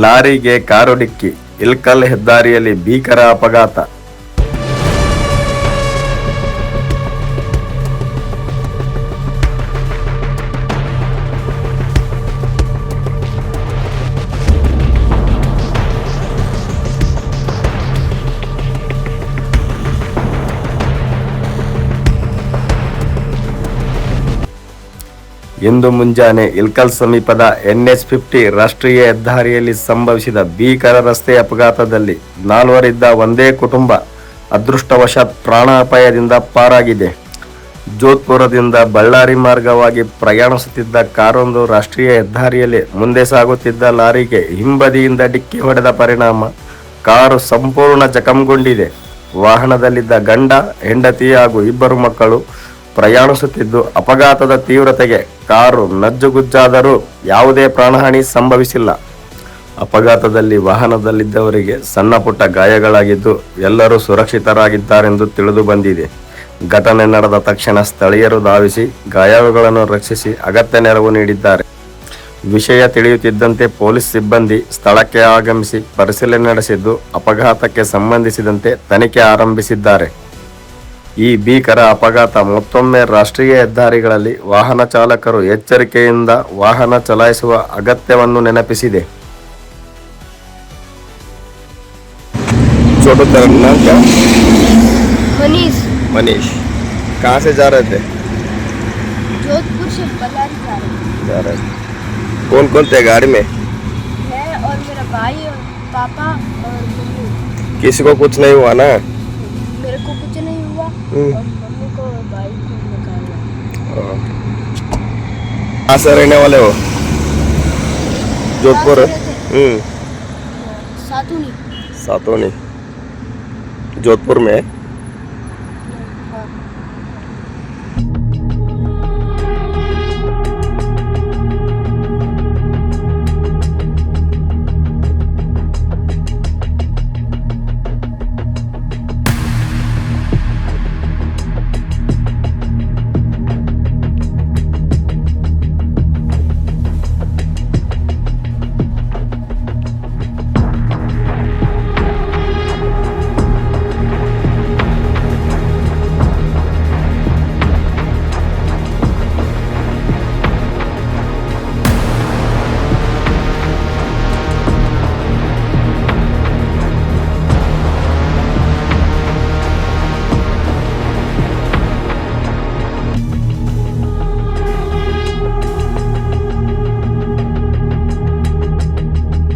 ಲಾರಿಗೆ ಕಾರು ಡಿಕ್ಕಿ, ಇಲ್ಕಲ್ ಹೆದ್ದಾರಿಯಲ್ಲಿ ಭೀಕರ ಅಪಘಾತ. ಇಂದು ಮುಂಜಾನೆ ಇಲ್ಕಲ್ ಸಮೀಪದ NH50 ರಾಷ್ಟ್ರೀಯ ಹೆದ್ದಾರಿಯಲ್ಲಿ ಸಂಭವಿಸಿದ ಭೀಕರ ರಸ್ತೆ ಅಪಘಾತದಲ್ಲಿ 4 ಒಂದೇ ಕುಟುಂಬ ಅದೃಷ್ಟವಶಾತ್ ಪ್ರಾಣಾಪಾಯದಿಂದ ಪಾರಾಗಿದೆ. ಜೋಧ್ಪುರದಿಂದ ಬಳ್ಳಾರಿ ಮಾರ್ಗವಾಗಿ ಪ್ರಯಾಣಿಸುತ್ತಿದ್ದ ಕಾರೊಂದು ರಾಷ್ಟ್ರೀಯ ಹೆದ್ದಾರಿಯಲ್ಲಿ ಮುಂದೆ ಸಾಗುತ್ತಿದ್ದ ಲಾರಿಗೆ ಹಿಂಬದಿಯಿಂದ ಡಿಕ್ಕಿ ಹೊಡೆದ ಪರಿಣಾಮ ಕಾರು ಸಂಪೂರ್ಣ ಜಖಂಗೊಂಡಿದೆ. ವಾಹನದಲ್ಲಿದ್ದ ಗಂಡ, ಹೆಂಡತಿ ಹಾಗೂ 2 ಮಕ್ಕಳು ಪ್ರಯಾಣಿಸುತ್ತಿದ್ದು, ಅಪಘಾತದ ತೀವ್ರತೆಗೆ ಕಾರು ನಜ್ಜುಗುಜ್ಜಾದರೂ ಯಾವುದೇ ಪ್ರಾಣಹಾನಿ ಸಂಭವಿಸಿಲ್ಲ. ಅಪಘಾತದಲ್ಲಿ ವಾಹನದಲ್ಲಿದ್ದವರಿಗೆ ಸಣ್ಣ ಪುಟ್ಟ ಗಾಯಗಳಾಗಿದ್ದು, ಎಲ್ಲರೂ ಸುರಕ್ಷಿತರಾಗಿದ್ದಾರೆಂದು ತಿಳಿದು ಬಂದಿದೆ. ಘಟನೆ ನಡೆದ ತಕ್ಷಣ ಸ್ಥಳೀಯರು ಧಾವಿಸಿ ಗಾಯಾಳುಗಳನ್ನು ರಕ್ಷಿಸಿ ಅಗತ್ಯ ನೆರವು ನೀಡಿದ್ದಾರೆ. ವಿಷಯ ತಿಳಿಯುತ್ತಿದ್ದಂತೆ ಪೊಲೀಸ್ ಸಿಬ್ಬಂದಿ ಸ್ಥಳಕ್ಕೆ ಆಗಮಿಸಿ ಪರಿಶೀಲನೆ ನಡೆಸಿದ್ದು, ಅಪಘಾತಕ್ಕೆ ಸಂಬಂಧಿಸಿದಂತೆ ತನಿಖೆ ಆರಂಭಿಸಿದ್ದಾರೆ. ಈ ಭೀಕರ ಅಪಘಾತ ಮತ್ತೊಮ್ಮೆ ರಾಷ್ಟ್ರೀಯ ಹೆದ್ದಾರಿಗಳಲ್ಲಿ ವಾಹನ ಚಾಲಕರು ಎಚ್ಚರಿಕೆಯಿಂದ ವಾಹನ ಚಲಾಯಿಸುವ ಅಗತ್ಯವನ್ನು ನೆನಪಿಸಿದೆ. मनीष कहाँ से जा रहे थे? जोधपुर से बल्लारी जा रहे थे। कौन कौन थे गाड़ी में? मैं और मेरा भाई और पापा और मम्मी। किसी को कुछ नहीं हुआ ना? मेरे को कुछ नहीं हुआ और मम्मी को और भाई को निकाला। कहाँ से रहने वाले हो? जोधपुर। सातूनी। सातोनी जोधपुर में।